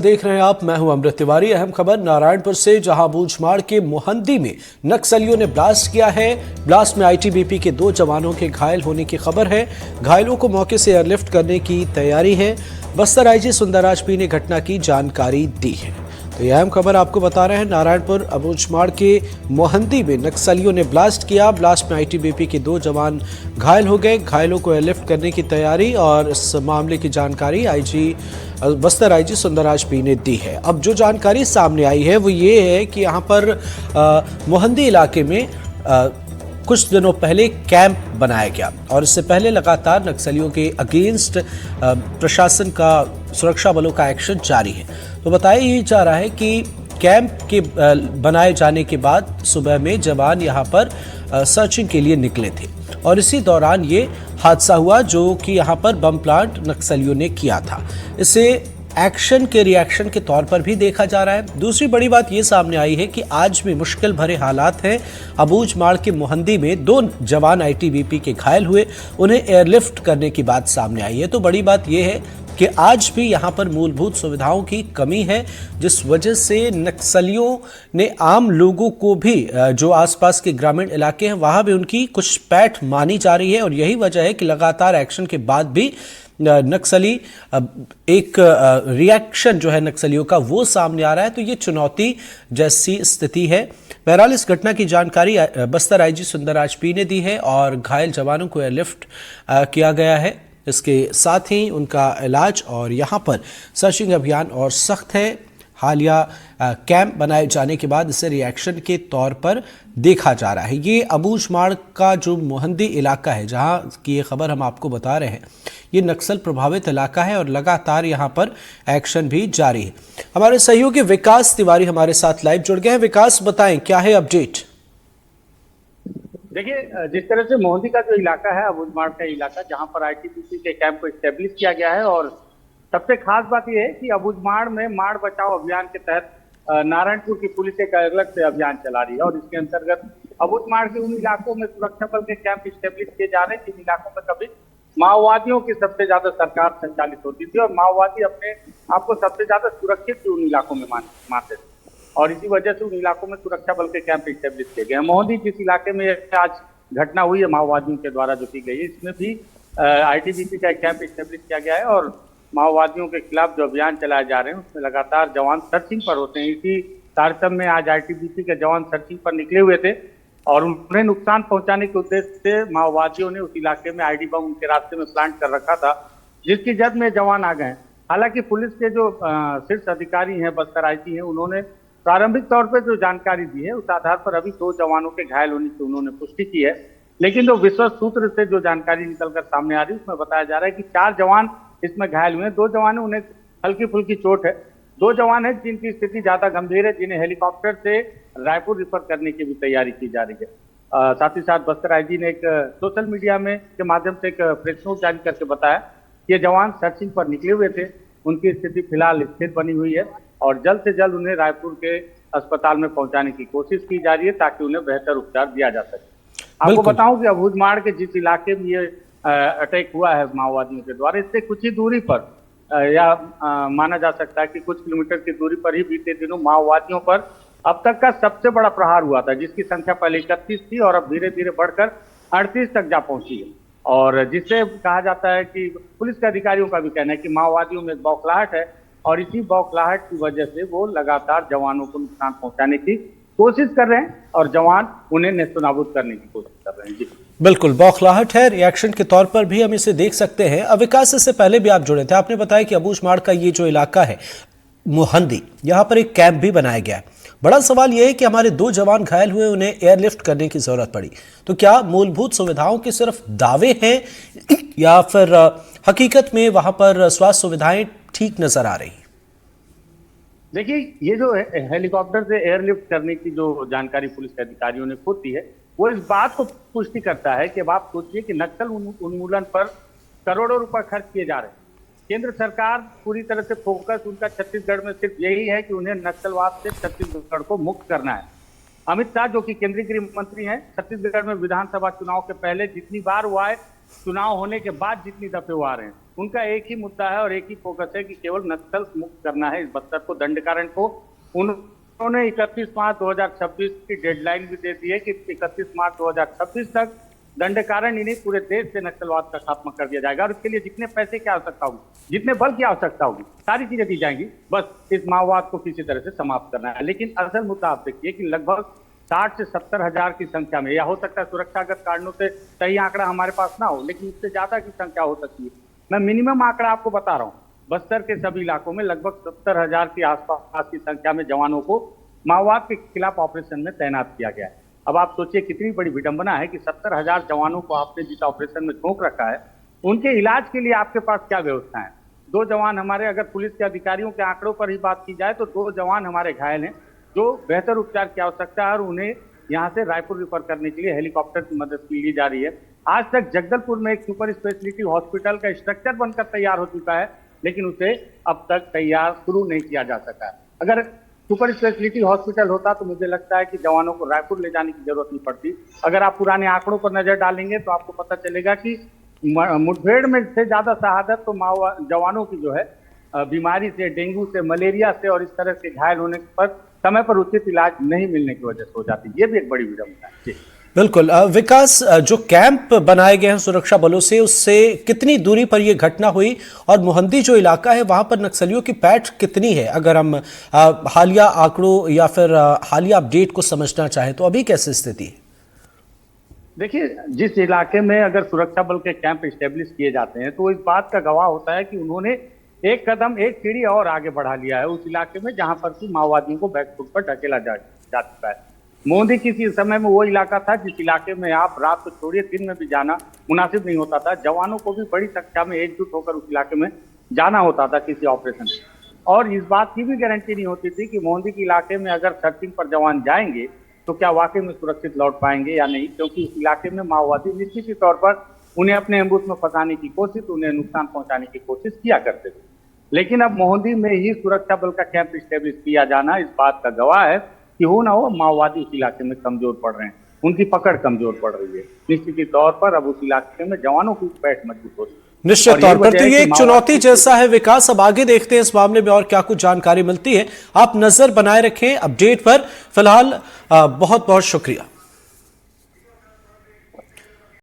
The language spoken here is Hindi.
देख रहे हैं आप, मैं हूं अमृत तिवारी। अहम खबर नारायणपुर से, जहां बूझमाड़ के मोहंदी में नक्सलियों ने ब्लास्ट किया है। ब्लास्ट में आईटीबीपी के 2 जवानों के घायल होने की खबर है। घायलों को मौके से एयरलिफ्ट करने की तैयारी है। बस्तर आईजी सुंदरराज पी ने घटना की जानकारी दी है। तो यह अहम खबर आपको बता रहे हैं। नारायणपुर बूझमाड़ के मोहंदी में नक्सलियों ने ब्लास्ट किया। ब्लास्ट में आईटीबीपी के 2 जवान घायल हो गए। घायलों को एयरलिफ्ट करने की तैयारी और इस मामले की जानकारी बस्तर आईजी सुंदरराज पी ने दी है। अब जो जानकारी सामने आई है वो ये है कि यहाँ पर मोहंदी इलाके में कुछ दिनों पहले कैंप बनाया गया और इससे पहले लगातार नक्सलियों के अगेंस्ट प्रशासन का, सुरक्षा बलों का एक्शन जारी है। तो बताया ये जा रहा है कि कैंप के बनाए जाने के बाद सुबह में जवान यहाँ पर सर्चिंग के लिए निकले थे और इसी दौरान ये हादसा हुआ जो कि यहाँ पर बम प्लांट नक्सलियों ने किया था। इसे एक्शन के रिएक्शन के तौर पर भी देखा जा रहा है। दूसरी बड़ी बात ये सामने आई है कि आज भी मुश्किल भरे हालात हैं। बूझमाड़ के मोहंदी में 2 जवान आईटीबीपी के घायल हुए, उन्हें एयरलिफ्ट करने की बात सामने आई है। तो बड़ी बात यह है कि आज भी यहाँ पर मूलभूत सुविधाओं की कमी है, जिस वजह से नक्सलियों ने आम लोगों को भी, जो आसपास के ग्रामीण इलाके हैं वहाँ भी उनकी कुछ पैठ मानी जा रही है और यही वजह है कि लगातार एक्शन के बाद भी नक्सली एक रिएक्शन जो है नक्सलियों का वो सामने आ रहा है। तो ये चुनौती जैसी स्थिति है। बहरहाल इस घटना की जानकारी बस्तर आईजी सुंदरराज पी ने दी है और घायल जवानों को एयरलिफ्ट किया गया है। इसके साथ ही उनका इलाज और यहाँ पर सर्चिंग अभियान और सख्त है। हालिया कैंप बनाए जाने के बाद इसे रिएक्शन के तौर पर देखा जा रहा है। ये बूझमाड़ का जो मोहंदी इलाका है, जहाँ की ये खबर हम आपको बता रहे हैं, ये नक्सल प्रभावित इलाका है और लगातार यहाँ पर एक्शन भी जारी है। हमारे सहयोगी विकास तिवारी हमारे साथ लाइव जुड़ गए हैं। विकास, बताएं क्या है अपडेट? देखिए, जिस तरह से मोहंदी का जो इलाका है, बूझमाड़ का इलाका, जहां पर आईटीबीपी के कैंप को स्टेब्लिश किया गया है और सबसे खास बात यह है कि बूझमाड़ में माड़ बचाओ अभियान के तहत नारायणपुर की पुलिस एक अलग से अभियान चला रही है और इसके अंतर्गत बूझमाड़ के उन इलाकों में सुरक्षा बल के कैंप स्टेब्लिश किए जा रहे हैं जिन इलाकों में कभी माओवादियों की सबसे ज्यादा सरकार संचालित होती थी और माओवादी अपने आपको सबसे ज्यादा सुरक्षित उन इलाकों में मानते थे और इसी वजह से उन इलाकों में सुरक्षा बल के कैंप स्टेब्लिश किए गए हैं। मोहंदी जिस इलाके में आज घटना हुई है माओवादियों के द्वारा जो की गई है, इसमें भी आईटीबीपी का एक कैंप स्टेब्लिश किया गया है और माओवादियों के खिलाफ जो अभियान चलाए जा रहे हैं उसमें लगातार जवान सर्चिंग पर होते हैं। इसी तारतम्य में आज आईटीबीपी के जवान सर्चिंग पर निकले हुए थे और उन्हें नुकसान पहुंचाने के उद्देश्य से माओवादियों ने उस इलाके में आईडी बम उनके रास्ते में प्लांट कर रखा था, जिसकी जद में जवान आ गए। हालांकि पुलिस के जो शीर्ष अधिकारी हैं, बस्तर आईजी हैं, उन्होंने प्रारंभिक तौर पर जो जानकारी दी है उस आधार पर अभी 2 जवानों के घायल होने की उन्होंने पुष्टि की है। लेकिन जो विश्वस्त सूत्र से जो जानकारी निकलकर सामने आ रही है उसमें बताया जा रहा है कि 4 जवान इसमें घायल हुए हैं। 2 जवान उन्हें हल्की फुल्की चोट है। 2 जवान है जिनकी स्थिति ज्यादा गंभीर है, जिन्हें हेलीकॉप्टर से रायपुर रिफर करने की भी तैयारी की जा रही है। साथ ही साथ बस्तर आईजी ने एक सोशल मीडिया में के माध्यम से एक प्रेस नोट जारी करके बताया कि ये जवान सर्चिंग पर निकले हुए थे, उनकी स्थिति फिलहाल स्थिर बनी हुई है और जल्द से जल्द उन्हें रायपुर के अस्पताल में पहुंचाने की कोशिश की जा रही है ताकि उन्हें बेहतर उपचार दिया जा सके। आपको बताऊं कि बूझमाड़ के जिस इलाके में ये अटैक हुआ है माओवादियों के द्वारा, इससे कुछ ही दूरी पर माना जा सकता है कि कुछ किलोमीटर की दूरी पर ही बीते दिनों माओवादियों पर अब तक का सबसे बड़ा प्रहार हुआ था, जिसकी संख्या पहले 31 थी और अब धीरे धीरे बढ़कर 38 तक जा पहुंची है। और जिससे कहा जाता है कि पुलिस के अधिकारियों का भी कहना है कि माओवादियों में बौखलाहट है और इसी बौखलाहट की वजह से वो लगातार जवानों को नुकसान पहुंचाने की कोशिश कर रहे हैं और जवान उन्हें नेस्तनाबूद करने की कोशिश कर रहे हैं। जी बिल्कुल, बौखलाहट है। रिएक्शन के तौर पर भी हम इसे देख सकते हैं। अब विकास, इससे पहले भी आप जुड़े थे, आपने बताया कि बूझमाड़ का ये जो इलाका है मोहंदी, यहाँ पर एक कैंप भी बनाया गया है। बड़ा सवाल यह है कि हमारे 2 जवान घायल हुए, उन्हें एयरलिफ्ट करने की जरूरत पड़ी। तो क्या मूलभूत सुविधाओं के सिर्फ दावे हैं या फिर हकीकत में वहां पर स्वास्थ्य सुविधाएं ठीक नजर आ रही? देखिए, ये जो हेलीकॉप्टर से एयरलिफ्ट करने की जो जानकारी पुलिस के अधिकारियों ने खुद दी है वो इस बात को पुष्टि करता है कि अब आप सोचिए कि नक्सल उन्मूलन पर करोड़ों रुपए खर्च किए जा रहे हैं। केंद्र सरकार पूरी तरह से फोकस उनका छत्तीसगढ़ में सिर्फ यही है कि उन्हें नक्सलवाद से छत्तीसगढ़ को मुक्त करना है। अमित शाह जो कि केंद्रीय गृह मंत्री हैं, छत्तीसगढ़ में विधानसभा चुनाव के पहले जितनी बार हुआ है, चुनाव होने के बाद जितनी दफे वो आ रहे हैं, उनका एक ही मुद्दा है और एक ही फोकस है कि केवल नक्सल मुक्त करना है इस बस्तर को, दंडकारण को। उन्होंने 31 मार्च 2026 की डेडलाइन भी दे दी है कि 31 मार्च 2026 तक दंडकारण इन्हीं पूरे देश से नक्सलवाद का खात्मा कर दिया जाएगा और इसके लिए जितने पैसे की आवश्यकता होगी, जितने बल की आवश्यकता होगी, सारी चीजें दी जाएंगी। बस इस माओवाद को किसी तरह से समाप्त करना है। लेकिन असल मुद्दा आप देखिए कि लगभग 60 से 70 हजार की संख्या में, या हो सकता है सुरक्षागत कारणों से सही आंकड़ा हमारे पास ना हो, लेकिन उससे ज्यादा की संख्या हो सकती है। मैं मिनिमम आंकड़ा आपको बता रहा हूँ, बस्तर के सभी इलाकों में लगभग 70 हजार के आसपास की संख्या में जवानों को माओवाद के खिलाफ ऑपरेशन में तैनात किया गया है। अब आप सोचिए कितनी बड़ी विडंबना है कि 70 हजार जवानों को आपने जिस ऑपरेशन में झोंक रखा है, उनके इलाज के लिए आपके पास क्या व्यवस्था है? 2 जवान हमारे, अगर पुलिस के अधिकारियों के आंकड़ों पर ही बात की जाए तो 2 जवान हमारे घायल हैं जो बेहतर उपचार की आवश्यकता है और उन्हें यहाँ से रायपुर रिफर करने के लिए हेलीकॉप्टर की मदद ली जा रही है। आज तक जगदलपुर में एक सुपर स्पेशलिटी हॉस्पिटल का स्ट्रक्चर बनकर तैयार हो चुका है, लेकिन उसे अब तक तैयार शुरू नहीं किया जा सका है। अगर सुपर स्पेशलिटी हॉस्पिटल होता तो मुझे लगता है कि जवानों को रायपुर ले जाने की जरूरत नहीं पड़ती। अगर आप पुराने आंकड़ों पर नजर डालेंगे तो आपको पता चलेगा कि मुठभेड़ में से ज्यादा शहादत तो जवानों की जो है बीमारी से, डेंगू से, मलेरिया से और इस तरह से घायल होने पर समय पर उचित इलाज नहीं मिलने की वजह से हो जाती है। ये भी एक बड़ी विडंबना है। जी बिल्कुल। विकास, जो कैंप बनाए गए हैं सुरक्षा बलों से, उससे कितनी दूरी पर यह घटना हुई और मोहंदी जो इलाका है वहां पर नक्सलियों की पैठ कितनी है? अगर हम हालिया आंकड़ों या फिर हालिया अपडेट को समझना चाहें तो अभी कैसी स्थिति है? देखिए, जिस इलाके में अगर सुरक्षा बल के कैंप स्टेब्लिश किए जाते हैं तो इस बात का गवाह होता है कि उन्होंने एक कदम, एक सीढ़ी और आगे बढ़ा लिया है उस इलाके में जहां पर कि माओवादियों को बैकफुट पर ढकेला जा चुका है। मोहंदी किसी समय में वो इलाका था जिस इलाके में आप रात को छोड़िए दिन में भी जाना मुनासिब नहीं होता था। जवानों को भी बड़ी संख्या में एकजुट होकर उस इलाके में जाना होता था किसी ऑपरेशन में, और इस बात की भी गारंटी नहीं होती थी कि मोहंदी के इलाके में अगर सर्चिंग पर जवान जाएंगे तो क्या वाकई में सुरक्षित लौट पाएंगे या नहीं, क्योंकि उस इलाके में माओवादी निश्चित ही तौर पर उन्हें अपने एम्बुश में फंसाने की कोशिश, उन्हें नुकसान पहुंचाने की कोशिश किया करते थे। लेकिन अब मोहंदी में ही सुरक्षा बल का कैंप स्टेब्लिश किया जाना इस बात का गवाह है कि हो ना हो माओवादी उस इलाके में कमजोर पड़ रहे हैं, उनकी पकड़ कमजोर पड़ रही है। निश्चित ही तौर पर अब उस इलाके में जवानों की पैठ मजबूत हो रही है। निश्चित तौर पर तो ये एक चुनौती जैसा है। विकास, अब आगे देखते हैं इस मामले में और क्या कुछ जानकारी मिलती है। आप नजर बनाए रखें अपडेट पर। फिलहाल बहुत बहुत शुक्रिया।